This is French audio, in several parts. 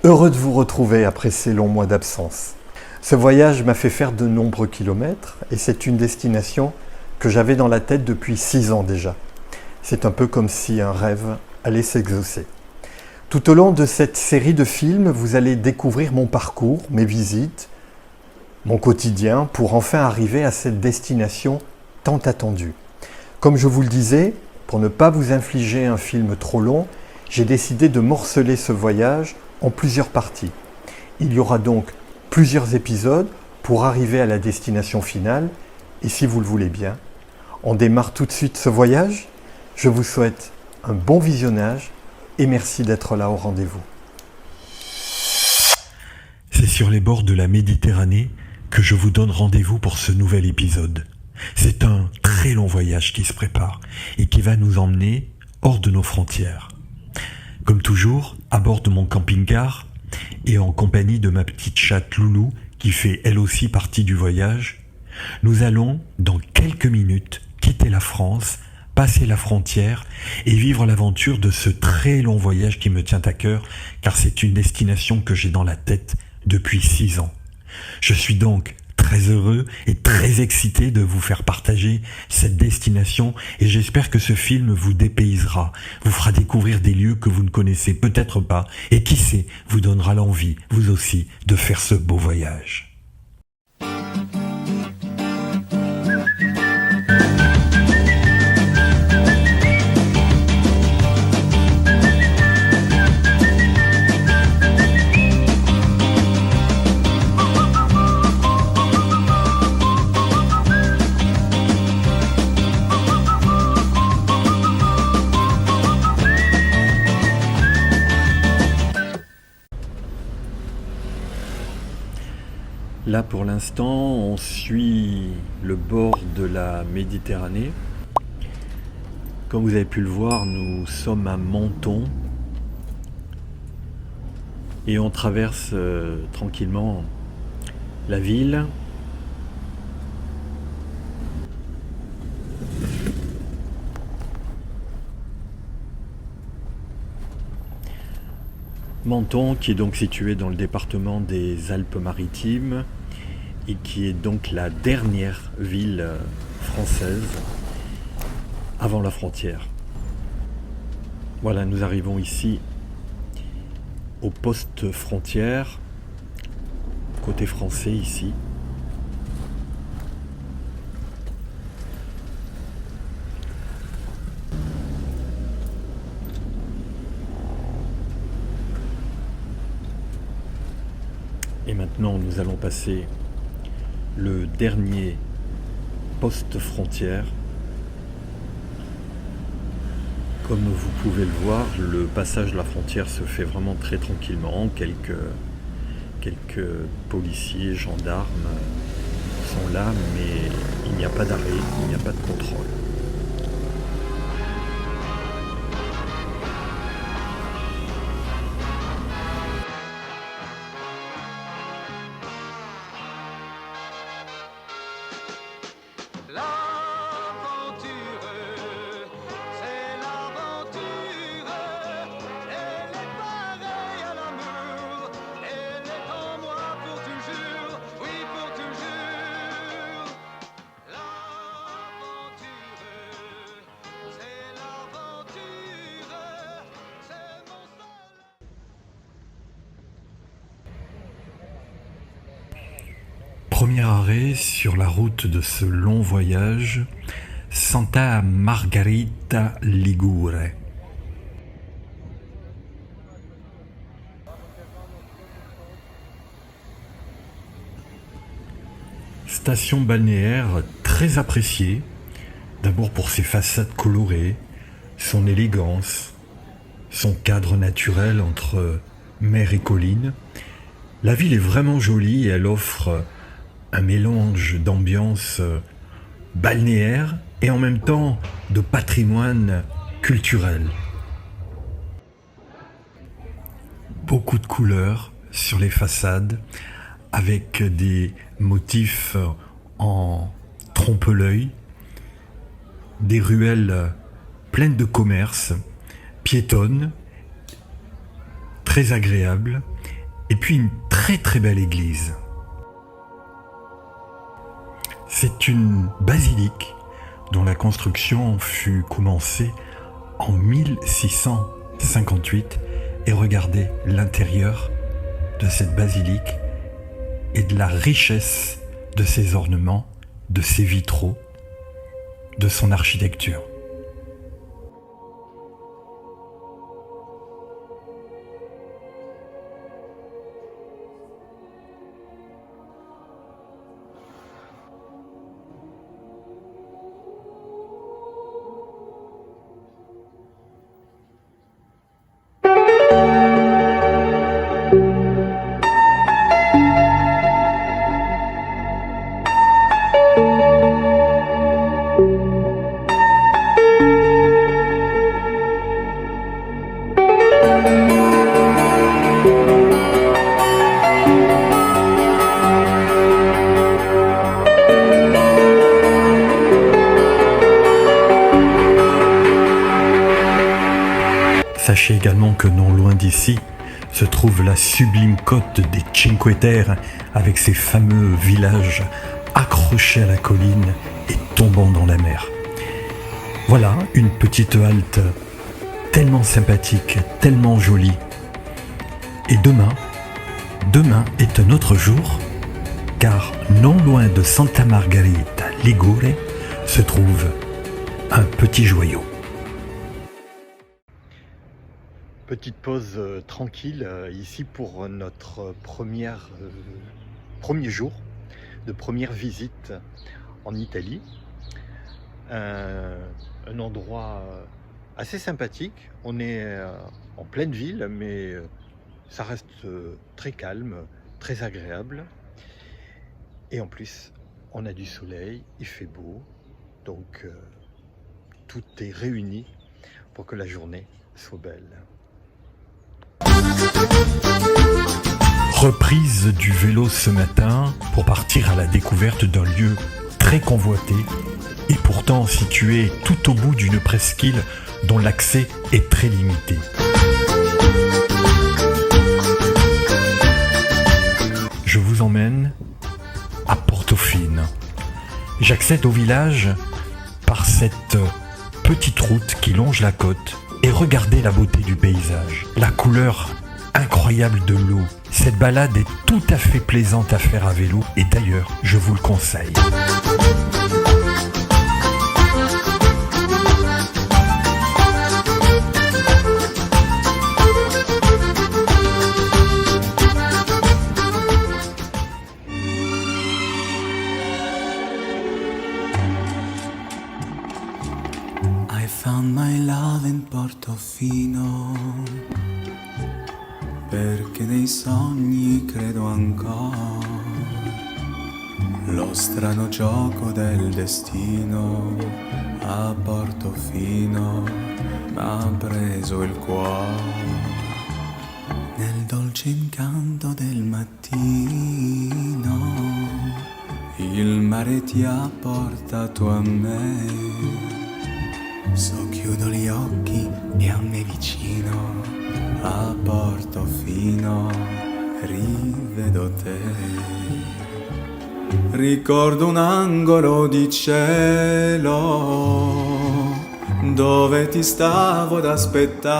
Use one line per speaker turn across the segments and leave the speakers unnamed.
Heureux de vous retrouver après ces longs mois d'absence. Ce voyage m'a fait faire de nombreux kilomètres et c'est une destination que j'avais dans la tête depuis 6 ans déjà. C'est un peu comme si un rêve allait s'exaucer. Tout au long de cette série de films, vous allez découvrir mon parcours, mes visites, mon quotidien pour enfin arriver à cette destination tant attendue. Comme je vous le disais, pour ne pas vous infliger un film trop long, j'ai décidé de morceler ce voyage en plusieurs parties. Il y aura donc plusieurs épisodes pour arriver à la destination finale. Et si vous le voulez bien, on démarre tout de suite ce voyage. Je vous souhaite un bon visionnage et merci d'être là au rendez-vous.
C'est sur les bords de la Méditerranée que je vous donne rendez-vous pour ce nouvel épisode. C'est un très long voyage qui se prépare et qui va nous emmener hors de nos frontières. Comme toujours, à bord de mon camping-car et en compagnie de ma petite chatte Loulou qui fait elle aussi partie du voyage, nous allons dans quelques minutes quitter la France, passer la frontière et vivre l'aventure de ce très long voyage qui me tient à cœur car c'est une destination que j'ai dans la tête depuis 6 ans. Je suis donc très heureux et très excité de vous faire partager cette destination et j'espère que ce film vous dépaysera, vous fera découvrir des lieux que vous ne connaissez peut-être pas et qui sait, vous donnera l'envie, vous aussi, de faire ce beau voyage. Là, pour l'instant, on suit le bord de la Méditerranée. Comme vous avez pu le voir, nous sommes à Menton et on traverse tranquillement la ville. Menton, qui est donc situé dans le département des Alpes-Maritimes et qui est donc la dernière ville française avant la frontière. Voilà, nous arrivons ici au poste frontière, côté français ici. Et maintenant, nous allons passer le dernier poste frontière. Comme vous pouvez le voir, le passage de la frontière se fait vraiment très tranquillement. Quelques policiers, gendarmes sont là, mais il n'y a pas d'arrêt, il n'y a pas de contrôle. Premier arrêt sur la route de ce long voyage, Santa Margherita Ligure. Station balnéaire très appréciée, d'abord pour ses façades colorées, son élégance, son cadre naturel entre mer et collines. La ville est vraiment jolie et elle offre un mélange d'ambiance balnéaire et en même temps de patrimoine culturel. Beaucoup de couleurs sur les façades avec des motifs en trompe-l'œil, des ruelles pleines de commerces, piétonnes, très agréables et puis une très très belle église. C'est une basilique dont la construction fut commencée en 1658 et regardez l'intérieur de cette basilique et de la richesse de ses ornements, de ses vitraux, de son architecture. Sachez également que non loin d'ici se trouve la sublime côte des Cinque Terre avec ses fameux villages accrochés à la colline et tombant dans la mer. Voilà une petite halte tellement sympathique, tellement jolie. Et demain est un autre jour, car non loin de Santa Margherita Ligure se trouve un petit joyau.
Petite pause tranquille ici pour notre premier jour de première visite en Italie. Un endroit assez sympathique. On est en pleine ville, mais ça reste très calme, très agréable. Et en plus, on a du soleil, il fait beau. Donc tout est réuni pour que la journée soit belle.
Reprise du vélo ce matin pour partir à la découverte d'un lieu très convoité et pourtant situé tout au bout d'une presqu'île dont l'accès est très limité. Je vous emmène à Portofino. J'accède au village par cette petite route qui longe la côte et regardez la beauté du paysage, la couleur incroyable de l'eau. Cette balade est tout à fait plaisante à faire à vélo et d'ailleurs, je vous le conseille.
I found my love in Portofino, perché nei sogni credo ancora. Lo strano gioco del destino a Portofino m'ha preso il cuore. Nel dolce incanto del mattino il mare ti ha portato a me. Socchiudo gli occhi e a me vicino a Portofino rivedo te. Ricordo un angolo di cielo dove ti stavo ad aspettare.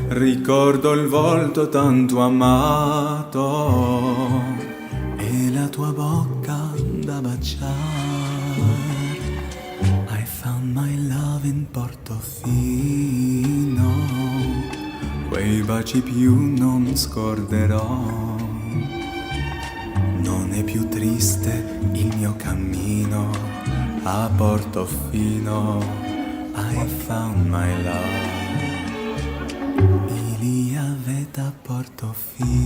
Ricordo il volto tanto amato e la tua bocca da baciare. I found my love in Portofino, quei baci più non scorderò. Non è più triste il mio cammino a Portofino. I found my love. Il y avait à Portofino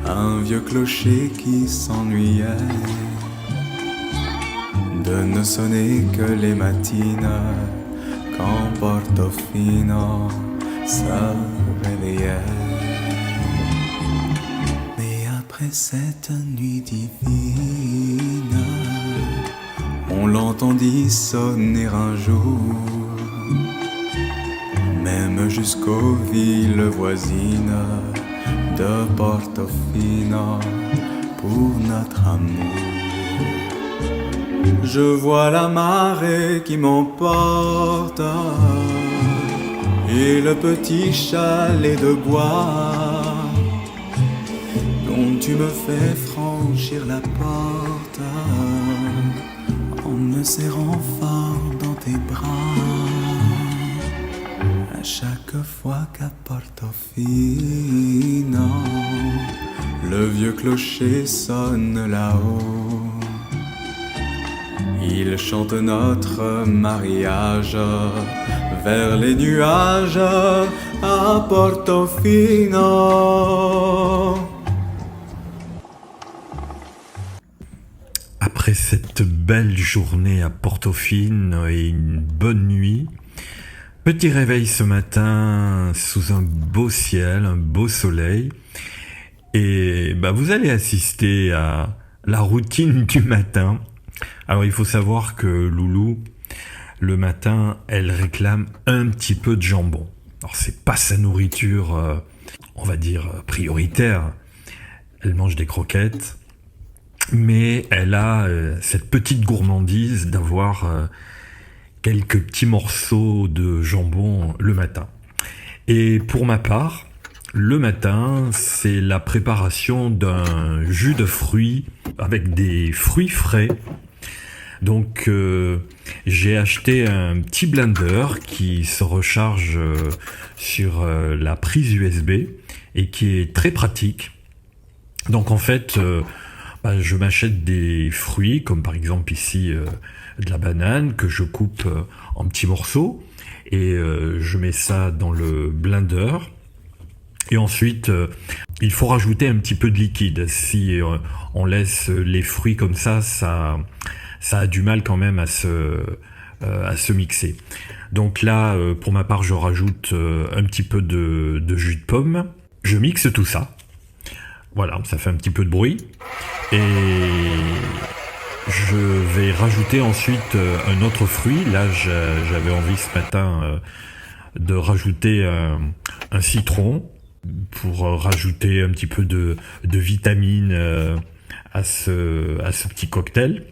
un vieux clocher qui s'ennuyait de ne sonner que les matines quand Portofino se réveillait. Mais après cette nuit divine, on l'entendit sonner un jour. Même même jusqu'aux villes voisines de Portofino pour notre amour. Je vois la marée qui m'emporte et le petit chalet de bois dont tu me fais franchir la porte en me serrant fort dans tes bras. À chaque fois qu'à Portofino le vieux clocher sonne là-haut, il chante notre mariage vers les nuages à Portofino.
Après cette belle journée à Portofino et une bonne nuit, petit réveil ce matin sous un beau ciel, un beau soleil, et vous allez assister à la routine du matin. Alors il faut savoir que Loulou, le matin, elle réclame un petit peu de jambon. Alors c'est pas sa nourriture, on va dire, prioritaire. Elle mange des croquettes, mais elle a cette petite gourmandise d'avoir quelques petits morceaux de jambon le matin. Et pour ma part, le matin, c'est la préparation d'un jus de fruits avec des fruits frais. Donc j'ai acheté un petit blender qui se recharge sur la prise USB et qui est très pratique. Donc en fait, je m'achète des fruits comme par exemple ici de la banane que je coupe en petits morceaux et je mets ça dans le blender. Et ensuite, il faut rajouter un petit peu de liquide. Si on laisse les fruits comme ça a du mal quand même à se mixer. Donc là, pour ma part, je rajoute un petit peu de jus de pomme. Je mixe tout ça. Voilà, ça fait un petit peu de bruit. Et je vais rajouter ensuite un autre fruit. Là, j'avais envie ce matin de rajouter un citron pour rajouter un petit peu de vitamine à ce petit cocktail.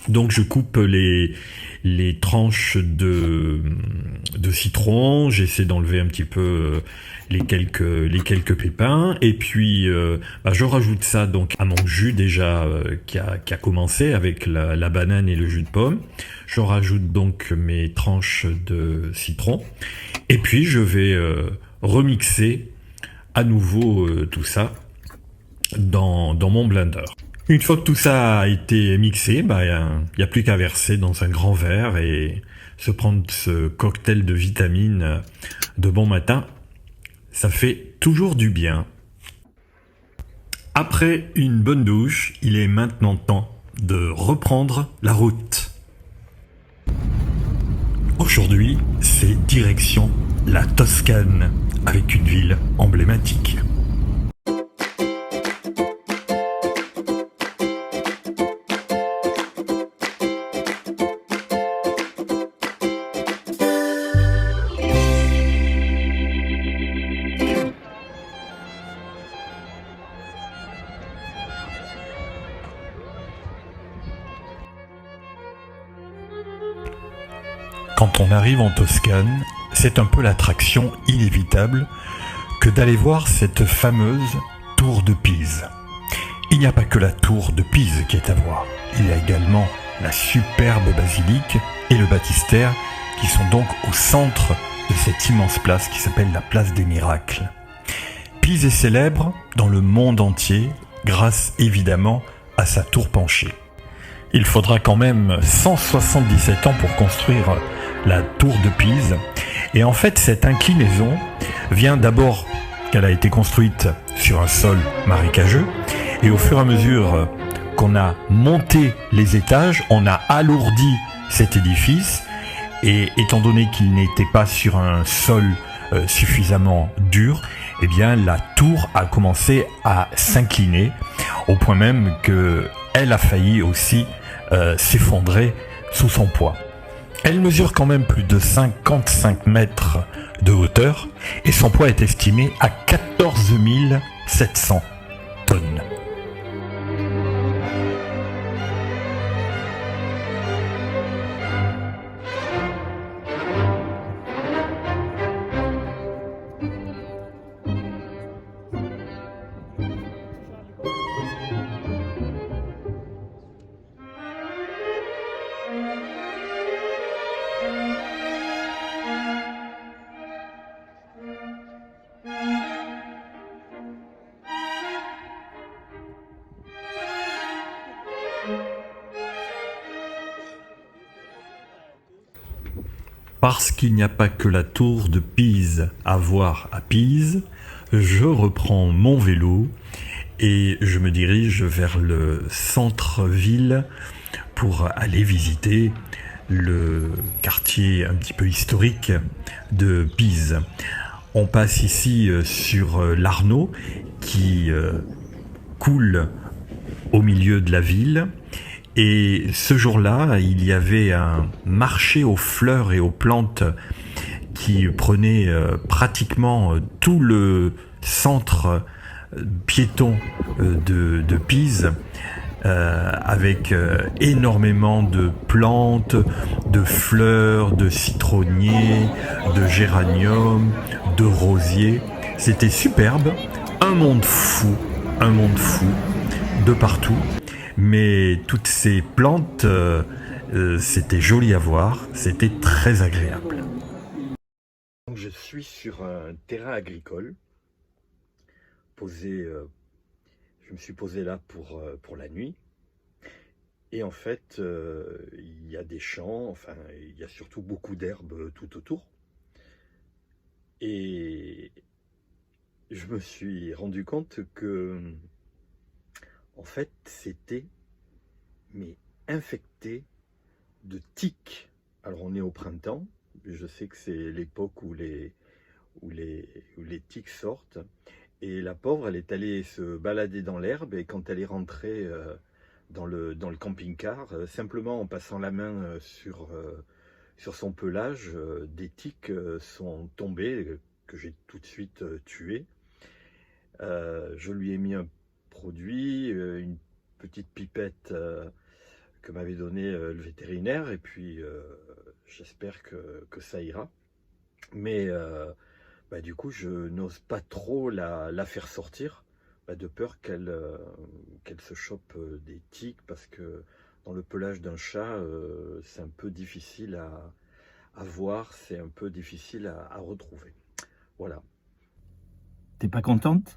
Donc je coupe les tranches de citron, j'essaie d'enlever un petit peu les quelques pépins, et puis je rajoute ça donc à mon jus déjà qui a commencé avec la banane et le jus de pomme. Je rajoute donc mes tranches de citron, et puis je vais remixer à nouveau tout ça dans mon blender. Une fois que tout ça a été mixé, il n'y a plus qu'à verser dans un grand verre et se prendre ce cocktail de vitamines de bon matin. Ça fait toujours du bien. Après une bonne douche, il est maintenant temps de reprendre la route. Aujourd'hui, c'est direction la Toscane, avec une ville emblématique. Quand on arrive en Toscane, c'est un peu l'attraction inévitable que d'aller voir cette fameuse tour de Pise. Il n'y a pas que la tour de Pise qui est à voir, il y a également la superbe basilique et le baptistère qui sont donc au centre de cette immense place qui s'appelle la place des miracles. Pise est célèbre dans le monde entier grâce évidemment à sa tour penchée. Il faudra quand même 177 ans pour construire la tour de Pise. Et en fait, cette inclinaison vient d'abord qu'elle a été construite sur un sol marécageux. Et au fur et à mesure qu'on a monté les étages, on a alourdi cet édifice. Et étant donné qu'il n'était pas sur un sol suffisamment dur, eh bien la tour a commencé à s'incliner au point même qu'elle a failli aussi s'effondrer sous son poids. Elle mesure quand même plus de 55 mètres de hauteur et son poids est estimé à 14 700 tonnes. Parce qu'il n'y a pas que la tour de Pise à voir à Pise, je reprends mon vélo et je me dirige vers le centre-ville pour aller visiter le quartier un petit peu historique de Pise. On passe ici sur l'Arno qui coule au milieu de la ville. Et ce jour-là, il y avait un marché aux fleurs et aux plantes qui prenait pratiquement tout le centre piéton de Pise, avec énormément de plantes, de fleurs, de citronniers, de géraniums, de rosiers. C'était superbe, un monde fou de partout. Mais toutes ces plantes, c'était joli à voir, c'était très agréable.
Donc je suis sur un terrain agricole, je me suis posé là pour la nuit. Et en fait, il y a des champs, enfin il y a surtout beaucoup d'herbes tout autour. Et je me suis rendu compte que en fait, c'était infecté de tiques. Alors on est au printemps, je sais que c'est l'époque où les tiques sortent. Et la pauvre, elle est allée se balader dans l'herbe et quand elle est rentrée dans le camping-car, simplement en passant la main sur son pelage, des tiques sont tombées, que j'ai tout de suite tuées. Je lui ai mis un produit, une petite pipette que m'avait donné le vétérinaire, et puis j'espère que ça ira. Mais du coup, je n'ose pas trop la faire sortir, de peur qu'elle se chope des tiques, parce que dans le pelage d'un chat, c'est un peu difficile à voir, c'est un peu difficile à retrouver. Voilà. T'es pas contente ?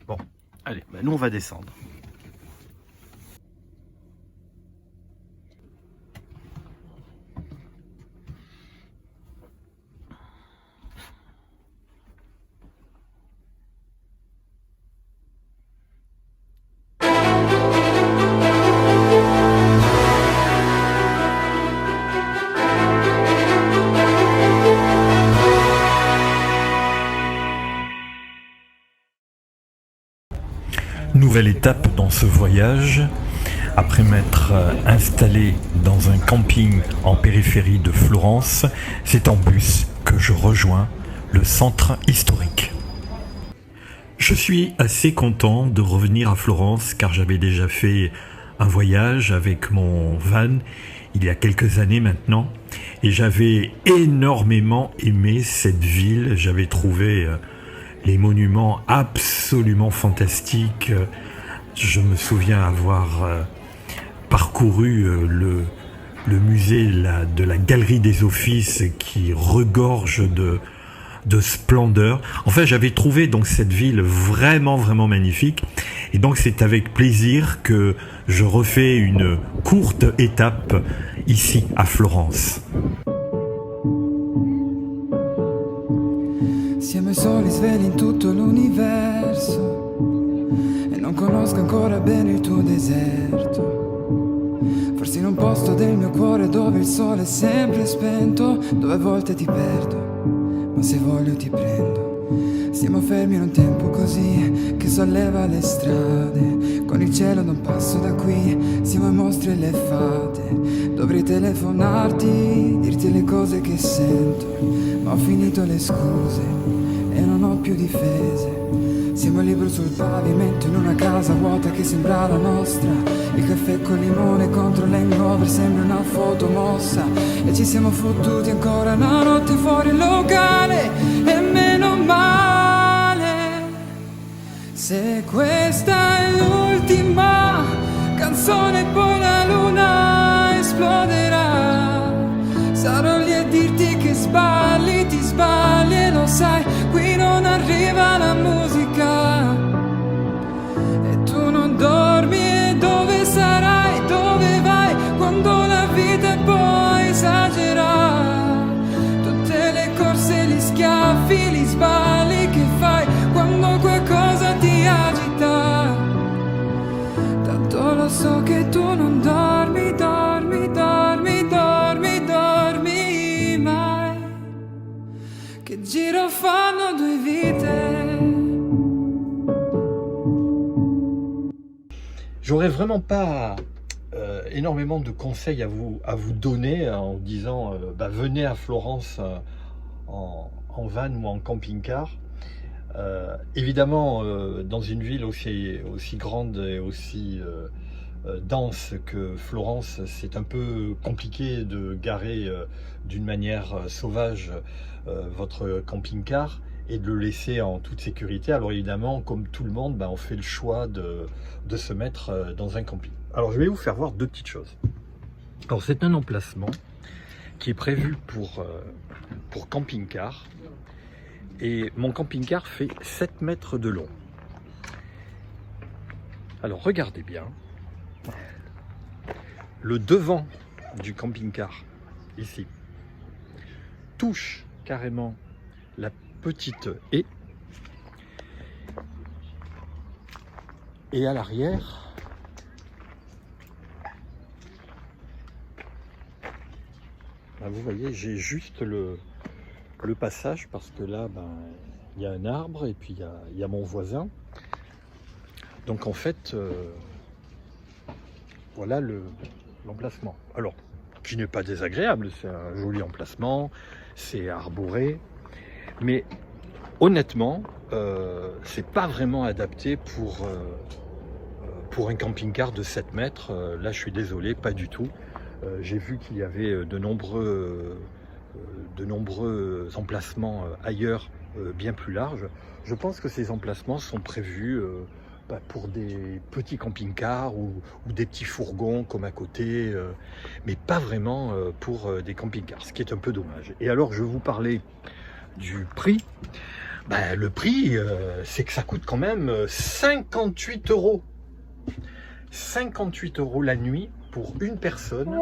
Bon, allez, nous on va descendre.
Nouvelle étape dans ce voyage. Après m'être installé dans un camping en périphérie de Florence, c'est en bus que je rejoins le centre historique. Je suis assez content de revenir à Florence car j'avais déjà fait un voyage avec mon van il y a quelques années maintenant et j'avais énormément aimé cette ville. J'avais trouvé les monuments absolument fantastiques. Je me souviens avoir parcouru le musée de la Galerie des Offices qui regorge de splendeur. Enfin, j'avais trouvé donc cette ville vraiment magnifique. Et donc c'est avec plaisir que je refais une courte étape ici à Florence.
Siamo i soli svegli in tutto l'universo e non conosco ancora bene il tuo deserto. Forse in un posto del mio cuore dove il sole è sempre spento, dove a volte ti perdo, ma se voglio ti prendo. Siamo fermi in un tempo così che solleva le strade. Con il cielo non passo da qui, siamo i mostri e le fate. Dovrei telefonarti, dirti le cose che sento, ma ho finito le scuse e non ho più difese. Siamo liberi sul pavimento in una casa vuota che sembra la nostra. Il caffè con limone contro l'hangover sembra una foto mossa. E ci siamo fottuti ancora una notte fuori il locale. E meno male, se questa è l'ultima canzone poi la luna esploderà. Sarò lì a dirti che sbagli, ti sbagli e lo sai, qui non arriva la musica. E tu non dormi e dove sarai, dove vai, quando la vita poi esagera. Tutte le corse, gli schiaffi, gli sbagli che fai, quando qualcosa ti agita. Tanto lo so che tu non dormi, dormi, dormi, dormi, dormi mai. Che giro fanno due vite.
J'aurais vraiment pas énormément de conseils à vous donner en disant venez à Florence en van ou en camping-car. Évidemment, dans une ville aussi grande et aussi dense que Florence, c'est un peu compliqué de garer d'une manière sauvage votre camping-car et de le laisser en toute sécurité. Alors évidemment, comme tout le monde, on fait le choix de se mettre dans un camping. Alors je vais vous faire voir deux petites choses. Alors c'est un emplacement qui est prévu pour camping-car. Et mon camping-car fait 7 mètres de long. Alors regardez bien. Le devant du camping-car, ici, touche carrément la petite haie. Et à l'arrière, vous voyez, j'ai juste le passage parce que là, il y a un arbre et puis il y a mon voisin. Donc en fait, voilà l'emplacement. Alors, qui n'est pas désagréable, c'est un joli emplacement, c'est arboré, mais honnêtement, c'est pas vraiment adapté pour un camping-car de 7 mètres. Là, je suis désolé, pas du tout. J'ai vu qu'il y avait de nombreux emplacements ailleurs bien plus larges. Je pense que ces emplacements sont prévus pour des petits camping-cars ou des petits fourgons comme à côté, mais pas vraiment pour des camping-cars, ce qui est un peu dommage. Et alors je vais vous parler du prix. Le prix, c'est que ça coûte quand même 58 €. 58 € la nuit pour une personne.